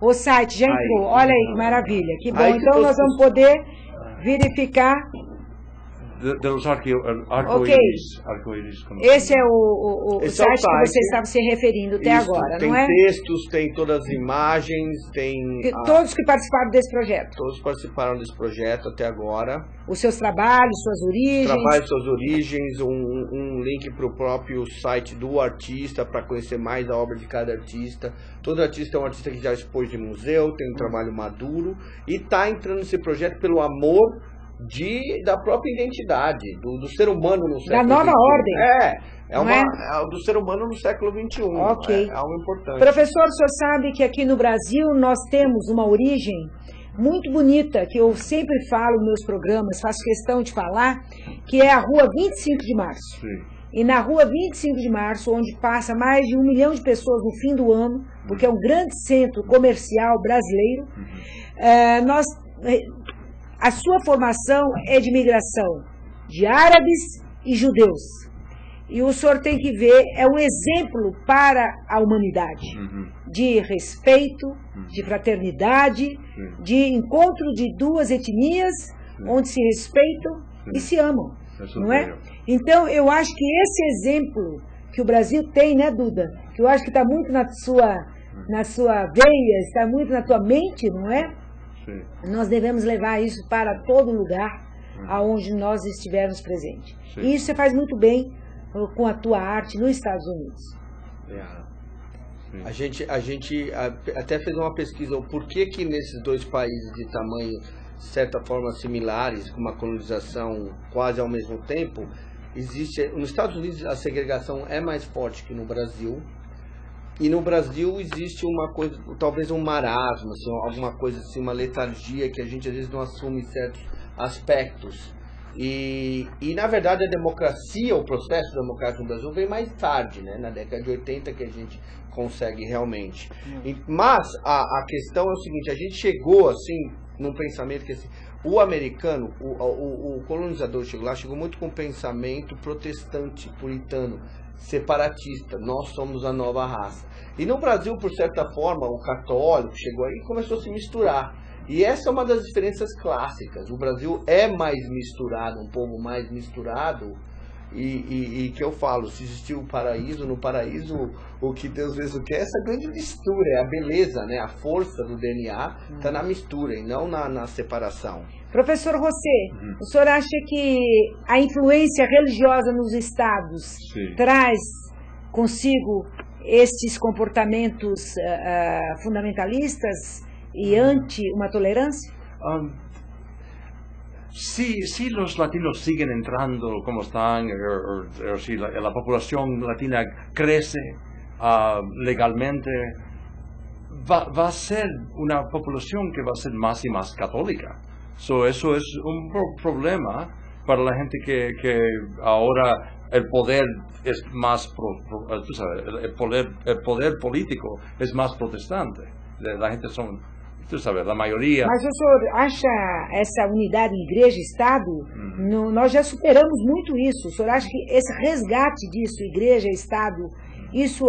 O site já entrou, olha aí que maravilha, que bom. Então nós vamos poder verificar.
Dos arco-íris.
Esse é o site que você estava se referindo até agora, não é?
Tem textos, tem todas as imagens, tem...
Todos que participaram desse projeto.
Todos participaram desse projeto até agora.
Os seus trabalhos, suas origens.
Suas origens, um link para o próprio site do artista, para conhecer mais a obra de cada artista. Todo artista é um artista que já expôs em museu, tem um trabalho maduro, e está entrando nesse projeto pelo amor da própria identidade, do ser humano no século XXI.
Da nova ordem.
É do ser humano no século XXI.
Ok.
É algo importante.
Professor, o senhor sabe que aqui no Brasil nós temos uma origem muito bonita, que eu sempre falo nos meus programas, faço questão de falar, que é a Rua 25 de Março.
Sim.
E na Rua 25 de Março, onde passa mais de 1 milhão de pessoas no fim do ano, porque é um grande centro comercial brasileiro, a sua formação é de migração de árabes e judeus. E o senhor tem que ver, é um exemplo para a humanidade, de respeito, de fraternidade, de encontro de duas etnias, onde se respeitam e se amam, não é? Então, eu acho que esse exemplo que o Brasil tem, né, Duda? Que eu acho que está muito na sua veia, está muito na tua mente, não é? Nós devemos levar isso para todo lugar aonde nós estivermos presentes. E isso você faz muito bem com a tua arte nos Estados Unidos.
A gente até fez uma pesquisa, o porquê que nesses dois países de tamanho, de certa forma, similares, com uma colonização quase ao mesmo tempo, nos Estados Unidos a segregação é mais forte que no Brasil. E no Brasil existe uma coisa, talvez um marasmo, assim, alguma coisa assim, uma letargia que a gente às vezes não assume certos aspectos. E na verdade a democracia, o processo democrático no Brasil vem mais tarde, né? Na década de 80 que a gente consegue realmente. Mas a questão é o seguinte, a gente chegou assim num pensamento que assim, o americano, o colonizador chegou lá, chegou muito com um pensamento protestante, puritano, separatista, nós somos a nova raça. E no Brasil, por certa forma, o católico chegou aí e começou a se misturar. E essa é uma das diferenças clássicas. O Brasil é mais misturado, um povo mais misturado, e que eu falo, se existiu o paraíso, no paraíso o que Deus mesmo quer é essa grande mistura, é a beleza, né? A força do DNA está na mistura e não na separação.
Professor José, o senhor acha que a influência religiosa nos estados traz consigo esses comportamentos fundamentalistas y anti una tolerancia?
Si los latinos siguen entrando como están, o si la población latina crece legalmente, va a ser una población que va a ser más y más católica. Eso es un problema para la gente que ahora el poder es más, tú sabes, el poder político es más protestante. La gente son, tú sabes, a maioria...
Mas o senhor acha essa unidade igreja-estado, nós já superamos muito isso, o senhor acha que esse resgate disso, igreja-estado, isso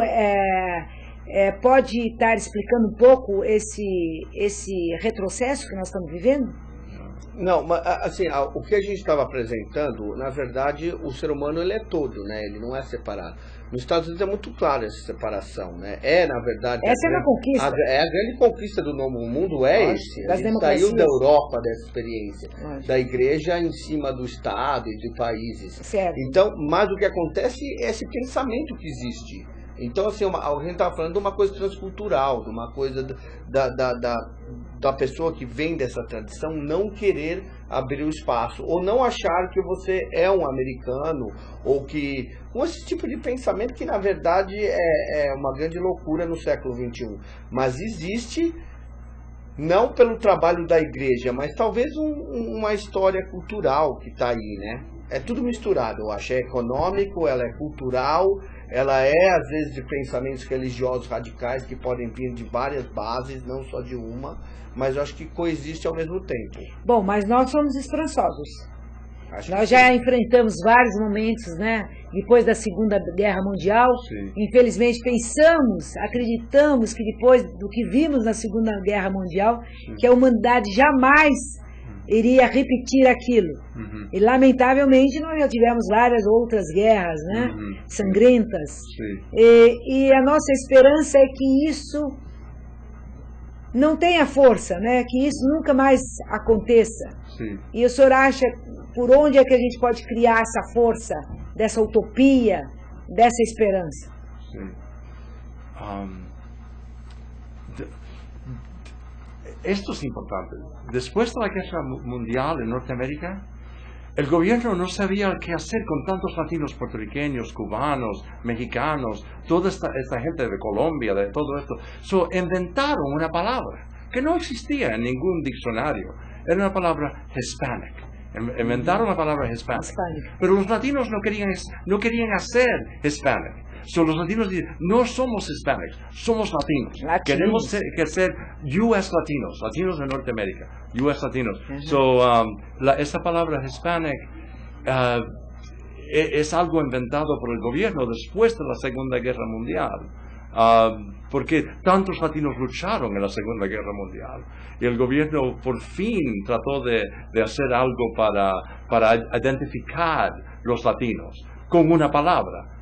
pode estar explicando um pouco esse retrocesso que nós estamos vivendo?
Não, mas assim, o que a gente estava apresentando, na verdade, o ser humano ele é todo, né? Ele não é separado. Nos Estados Unidos é muito claro essa separação, né? Na verdade...
Essa é uma conquista.
A grande conquista do novo mundo esse. A gente saiu da Europa dessa experiência, da igreja em cima do Estado e de países.
Certo.
Então, mas o que acontece é esse pensamento que existe. Então, assim, a gente estava falando de uma coisa transcultural, de uma coisa da pessoa que vem dessa tradição não querer abrir o espaço, ou não achar que você é um americano, ou que... com esse tipo de pensamento que, na verdade, é uma grande loucura no século XXI. Mas existe, não pelo trabalho da igreja, mas talvez uma história cultural que está aí, né? É tudo misturado, eu acho. É econômico, ela é cultural, ela é, às vezes, de pensamentos religiosos radicais que podem vir de várias bases, não só de uma, mas eu acho que coexiste ao mesmo tempo.
Bom, mas nós somos esperançosos. Nós já enfrentamos vários momentos, né? Depois da Segunda Guerra Mundial, infelizmente acreditamos que depois do que vimos na Segunda Guerra Mundial, que a humanidade jamais iria repetir aquilo. E lamentavelmente nós já tivemos várias outras guerras, né? Sangrentas. E a nossa esperança é que isso não tenha força, né? Que isso nunca mais aconteça. E o senhor acha por onde é que a gente pode criar essa força, dessa utopia, dessa esperança?
Esto es importante. Después de la guerra mundial en Norteamérica, el gobierno no sabía qué hacer con tantos latinos, puertorriqueños, cubanos, mexicanos, toda esta gente de Colombia, de todo esto. Inventaron una palabra que no existía en ningún diccionario. Era una palabra Hispanic. Inventaron la palabra Hispanic. Pero los latinos no querían hacer Hispanic. Los latinos dicen, no somos hispanics, somos latinos. Queremos ser US latinos, latinos de Norteamérica, US latinos. Esa palabra hispanic es algo inventado por el gobierno después de la Segunda Guerra Mundial. Porque tantos latinos lucharon en la Segunda Guerra Mundial. Y el gobierno por fin trató de hacer algo para identificar los latinos con una palabra.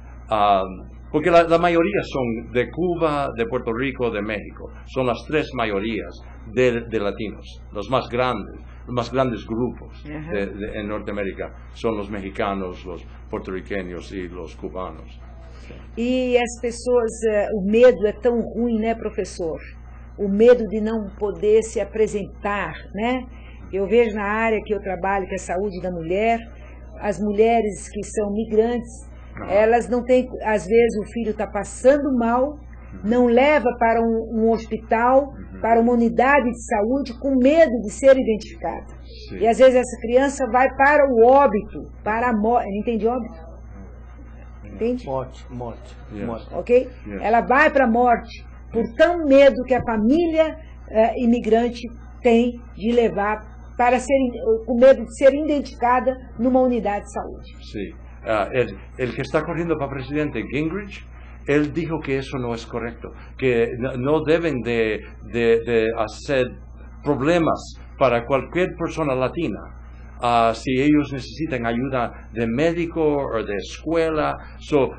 Porque la mayoría son de Cuba, de Puerto Rico, de México. Son las tres mayorías de latinos. Los más grandes grupos en Norteamérica son los mexicanos, los puertorriqueños y los cubanos.
E as pessoas, o medo é tão ruim, né, professor? O medo de não poder se apresentar, né? Eu vejo na área que eu trabalho, que é a saúde da mulher, as mulheres que são migrantes, elas não têm, às vezes o filho está passando mal não leva para um hospital, para uma unidade de saúde com medo de ser identificada.
Sim.
E às vezes essa criança vai para o óbito, para a morte. Entende óbito? Entende?
Morte.
Ok? Ela vai para a morte por tão medo que a família imigrante tem de levar para ser, com medo de ser identificada numa unidade de saúde.
Sí. El que está corriendo para presidente, Gingrich, él dijo que eso no es correcto, que no deben de hacer problemas para cualquier persona latina. Si ellos necesitan ayuda de médico o de escuela,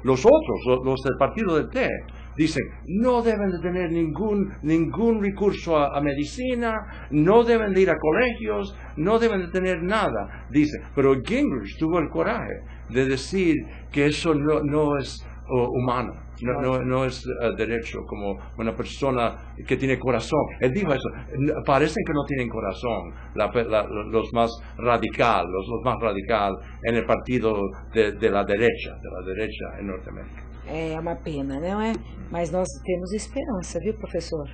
los otros, los del partido del T, dicen, no deben de tener ningún recurso a medicina, no deben de ir a colegios, no deben de tener nada, dicen. Pero Gingrich tuvo el coraje de decir que eso no es humano, no es derecho, como una persona que tiene corazón. Él dijo eso, parecen que no tienen corazón, los más radicales en el partido de la derecha en Norteamérica.
É uma pena, não é? Mas nós temos esperança, viu, professor?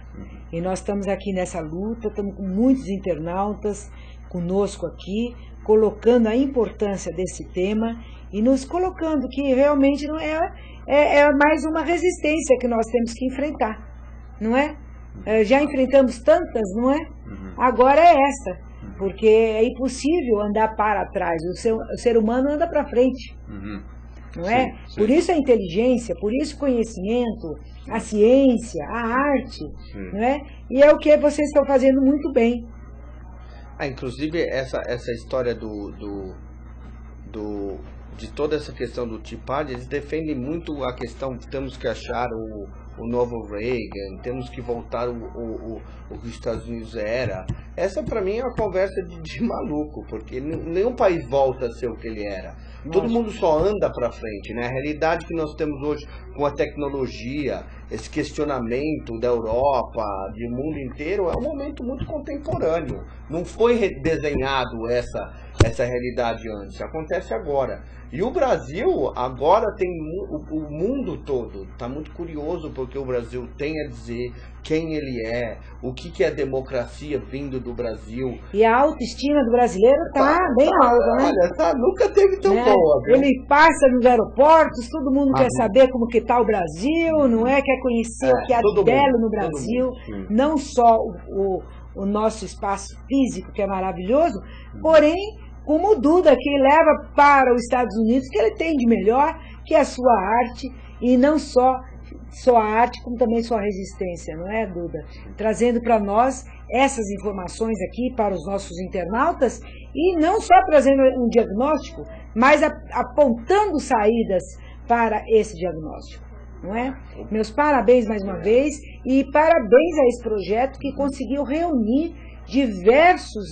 E nós estamos aqui nessa luta, estamos com muitos internautas conosco aqui, colocando a importância desse tema e nos colocando que realmente não é mais uma resistência que nós temos que enfrentar, não é? Já enfrentamos tantas, não é? Agora é essa, porque é impossível andar para trás, o ser humano anda para frente. Não é? Sim. Por isso a inteligência, por isso o conhecimento, a ciência, a arte, não é? E é o que vocês estão fazendo muito bem.
Inclusive essa história de toda essa questão do Tea Party, eles defendem muito a questão, temos que achar o novo Reagan, temos que voltar o que os Estados Unidos era. Essa para mim é uma conversa de maluco, porque nenhum país volta a ser o que ele era. Todo mundo só anda para frente, né? A realidade que nós temos hoje com a tecnologia, esse questionamento da Europa, do mundo inteiro, é um momento muito contemporâneo. Não foi desenhado essa realidade antes, acontece agora. E o Brasil agora tem o mundo todo, está muito curioso porque o Brasil tem a dizer quem ele é, o que é democracia vindo do Brasil.
E a autoestima do brasileiro está bem alta, né?
Olha, nunca teve tão boa. Viu?
Ele passa nos aeroportos, todo mundo quer saber como que está o Brasil, não é? Quer conhecer o que há de belo no Brasil, não só o nosso espaço físico, que é maravilhoso, porém, como o Duda, que leva para os Estados Unidos, que ele tem de melhor, que é a sua arte, e não só a arte, como também sua resistência, não é, Duda? Trazendo para nós essas informações aqui para os nossos internautas, e não só trazendo um diagnóstico, mas apontando saídas para esse diagnóstico, não é? Meus parabéns mais uma vez, e parabéns a esse projeto que conseguiu reunir diversos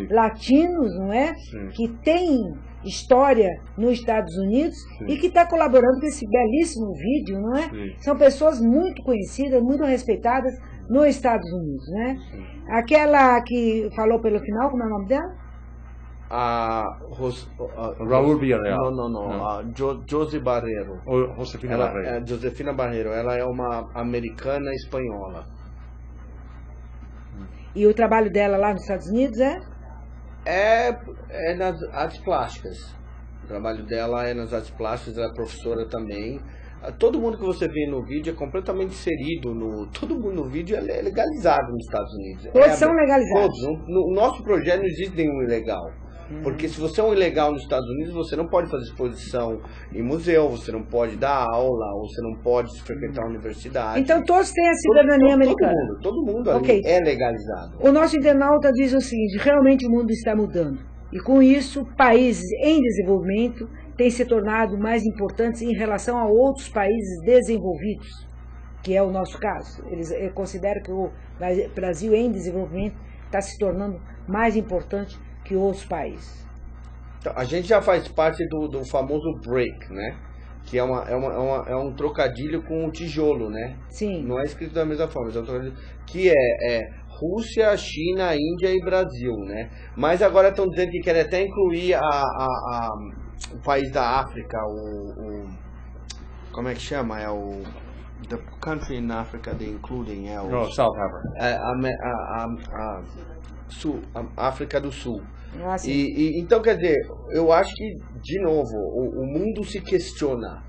latinos, não é? Que têm história nos Estados Unidos e que está colaborando com esse belíssimo vídeo, não é? São pessoas muito conhecidas, muito respeitadas nos Estados Unidos, né? Aquela que falou pelo final, como é o nome dela?
Raul Villarreal.
Não. Josie Barreiro.
Josefina Barreiro.
Josefina Barreiro. Ela é uma americana espanhola.
E o trabalho dela lá nos Estados Unidos é?
É nas artes plásticas. O trabalho dela é nas artes plásticas, ela é professora também. Todo mundo que você vê no vídeo é completamente inserido todo mundo no vídeo é legalizado nos Estados Unidos.
Todos são legalizados.
Todos. No nosso projeto não existe nenhum ilegal. Porque se você é um ilegal nos Estados Unidos, você não pode fazer exposição em museu, você não pode dar aula, ou você não pode frequentar a universidade.
Então todos têm a cidadania americana.
Todo mundo ali é legalizado.
O nosso internauta diz o seguinte, realmente o mundo está mudando. E com isso, países em desenvolvimento têm se tornado mais importantes em relação a outros países desenvolvidos, que é o nosso caso. Eles consideram que o Brasil em desenvolvimento está se tornando mais importante que outros países.
Então, a gente já faz parte do famoso BRIC, né? Que é um trocadilho com o tijolo, né?
Sim.
Não é escrito da mesma forma, é um trocadilho que é Rússia, China, Índia e Brasil, né? Mas agora estão dizendo que querem até incluir o país da África, como é que chama? the country in Africa they including
No, South Africa.
África do Sul.
Ah, sim.
Então, quer dizer, eu acho que, de novo, o mundo se questiona.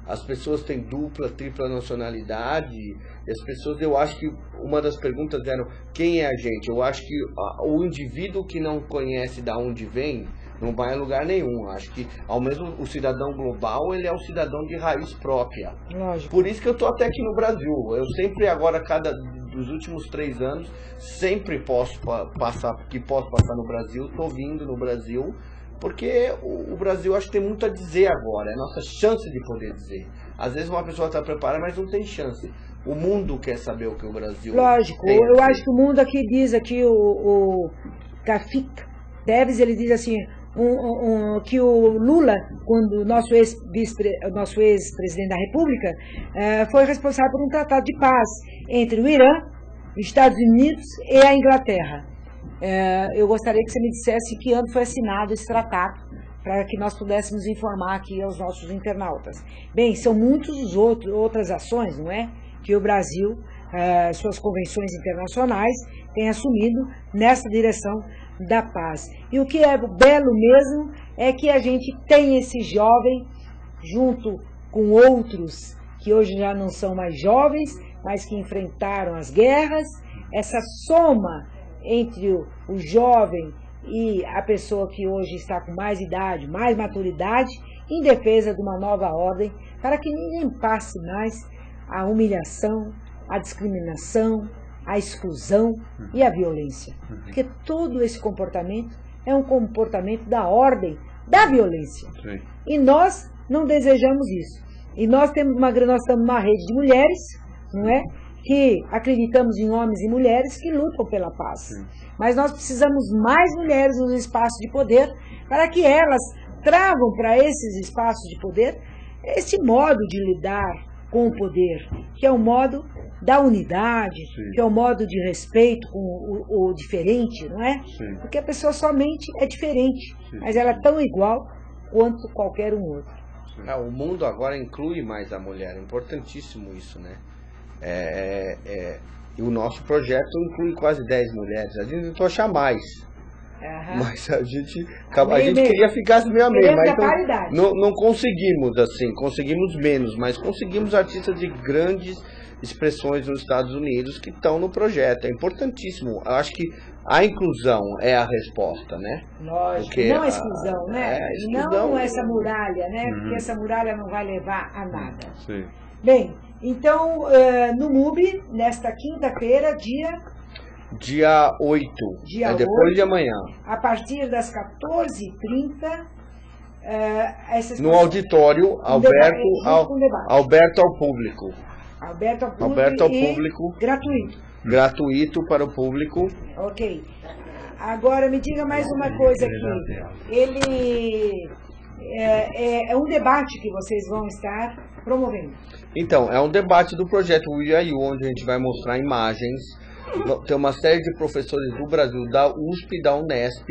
As pessoas têm dupla, tripla nacionalidade. E as pessoas, eu acho que uma das perguntas era quem é a gente? Eu acho que o indivíduo que não conhece de onde vem não vai a lugar nenhum. Acho que, ao mesmo o cidadão global, ele é um cidadão de raiz própria.
Lógico.
Por isso que eu estou até aqui no Brasil. Eu sempre agora, dos últimos 3 anos, sempre posso passar no Brasil. Estou vindo no Brasil, porque o Brasil acho que tem muito a dizer agora. É a nossa chance de poder dizer. Às vezes uma pessoa está preparada, mas não tem chance. O mundo quer saber o que o Brasil
Lógico,
tem.
Eu acho que o mundo aqui diz, aqui o Kafik Teves, ele diz assim, que o Lula, quando o nosso ex-presidente da República, foi responsável por um tratado de paz entre o Irã, os Estados Unidos e a Inglaterra. Eu gostaria que você me dissesse que ano foi assinado esse tratado, para que nós pudéssemos informar aqui aos nossos internautas. Bem, são muitas outras ações, não é? Que o Brasil, suas convenções internacionais, tem assumido nessa direção da paz. E o que é belo mesmo é que a gente tem esse jovem, junto com outros que hoje já não são mais jovens, mas que enfrentaram as guerras, essa soma entre o jovem e a pessoa que hoje está com mais idade, mais maturidade, em defesa de uma nova ordem, para que ninguém passe mais a humilhação, a discriminação, a exclusão e a violência. Porque todo esse comportamento é um comportamento da ordem da violência.
Sim.
E nós não desejamos isso. E nós estamos numa rede de mulheres, não é? Que acreditamos em homens e mulheres que lutam pela paz. Sim. Mas nós precisamos mais mulheres nos espaços de poder para que elas tragam para esses espaços de poder esse modo de lidar com o poder, que é o modo da unidade, sim, que é o modo de respeito com o diferente, não é? Sim. Porque a pessoa somente é diferente, sim, mas ela é tão igual quanto qualquer um outro.
O mundo agora inclui mais a mulher, é importantíssimo isso, né? E o nosso projeto inclui quase 10 mulheres, a gente tentou achar mais. Mas a gente queria ficar meio a meio, mas não conseguimos assim, conseguimos menos, mas conseguimos artistas de grandes expressões nos Estados Unidos que estão no projeto. É importantíssimo. Eu acho que a inclusão é a resposta, né?
Lógico, porque não a exclusão, né? Não essa muralha, né? Porque essa muralha não vai levar a nada.
Sim.
Bem, então, no MUBI, nesta quinta-feira, dia 8, depois de amanhã. A partir das 14h30,
no auditório, aberto ao público.
Aberto ao público.
Gratuito para o público.
Ok. Agora, me diga mais uma coisa aqui. Ele é um debate que vocês vão estar promovendo.
Então, é um debate do projeto WeAreYou, onde a gente vai mostrar imagens. Tem uma série de professores do Brasil, da USP e da Unesp,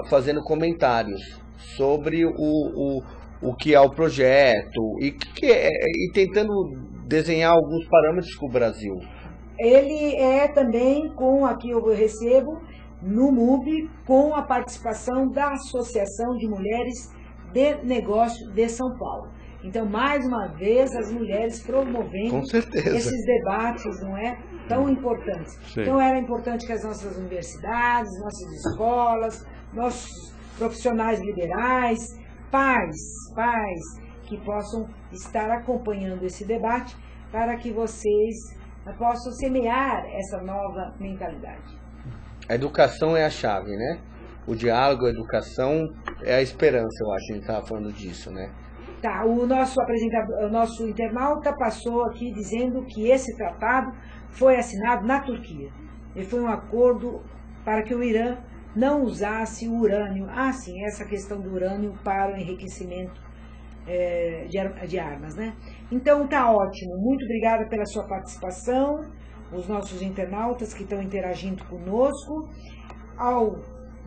fazendo comentários sobre o que é o projeto e tentando desenhar alguns parâmetros com o Brasil.
Ele também aqui eu recebo no MUBI, com a participação da Associação de Mulheres de Negócio de São Paulo. Então, mais uma vez, as mulheres promovendo esses debates, não é? Tão importantes. Sim. Então, era importante que as nossas universidades, nossas escolas, nossos profissionais liberais, pais, que possam estar acompanhando esse debate para que vocês possam semear essa nova mentalidade.
A educação é a chave, né? O diálogo, a educação é a esperança, eu acho que a gente estava falando disso, né?
Tá, o nosso internauta passou aqui dizendo que esse tratado foi assinado na Turquia. E foi um acordo para que o Irã não usasse o urânio. Sim, essa questão do urânio para o enriquecimento de armas, né? Então tá ótimo. Muito obrigada pela sua participação, os nossos internautas que estão interagindo conosco, ao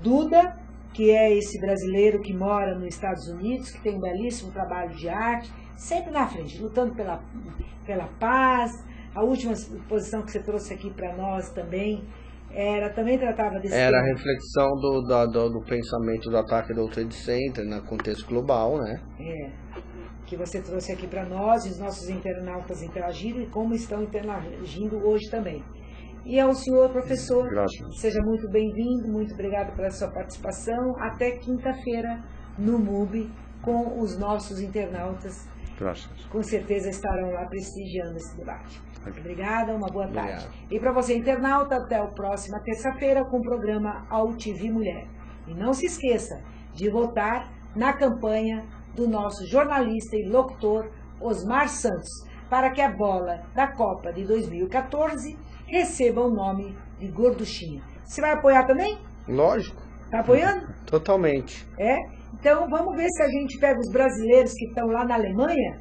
Duda, que é esse brasileiro que mora nos Estados Unidos, que tem um belíssimo trabalho de arte, sempre na frente, lutando pela paz. A última exposição que você trouxe aqui para nós também também tratava desse
Era
tema.
a reflexão do pensamento do ataque do Trade Center no contexto global, né?
Que você trouxe aqui para nós, e os nossos internautas interagiram e como estão interagindo hoje também. E ao senhor professor,
Graças.
seja muito bem-vindo, muito obrigado pela sua participação. Até quinta-feira no MUBI com os nossos internautas.
Graças.
Com certeza estarão lá prestigiando esse debate. Obrigada, uma boa tarde.
Obrigado.
E para você, internauta, até a próxima terça-feira com o programa AltV Mulher. E não se esqueça de votar na campanha do nosso jornalista e locutor Osmar Santos, para que a bola da Copa de 2014 receba o nome de Gorduchinha. Você vai apoiar também?
Lógico.
Tá apoiando?
Totalmente.
Então vamos ver se a gente pega os brasileiros que estão lá na Alemanha,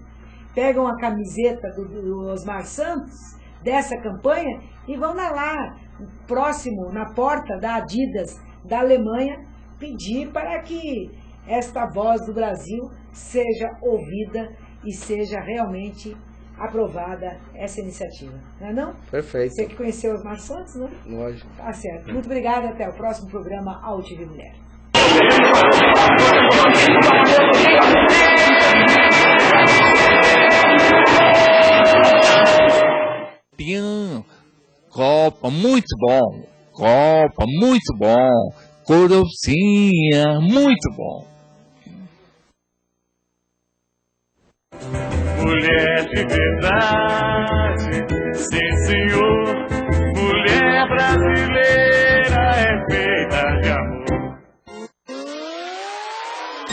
pegam a camiseta do Osmar Santos, dessa campanha, e vão lá, próximo, na porta da Adidas da Alemanha, pedir para que esta voz do Brasil seja ouvida e seja realmente aprovada essa iniciativa. Não é não?
Perfeito.
Você que conheceu Osmar Santos, né?
Lógico.
Tá certo. Muito obrigada. Até o próximo programa AltV Mulher.
Copa, muito bom. Copa, muito bom. Corocinha, muito bom.
Mulher de verdade, sim senhor.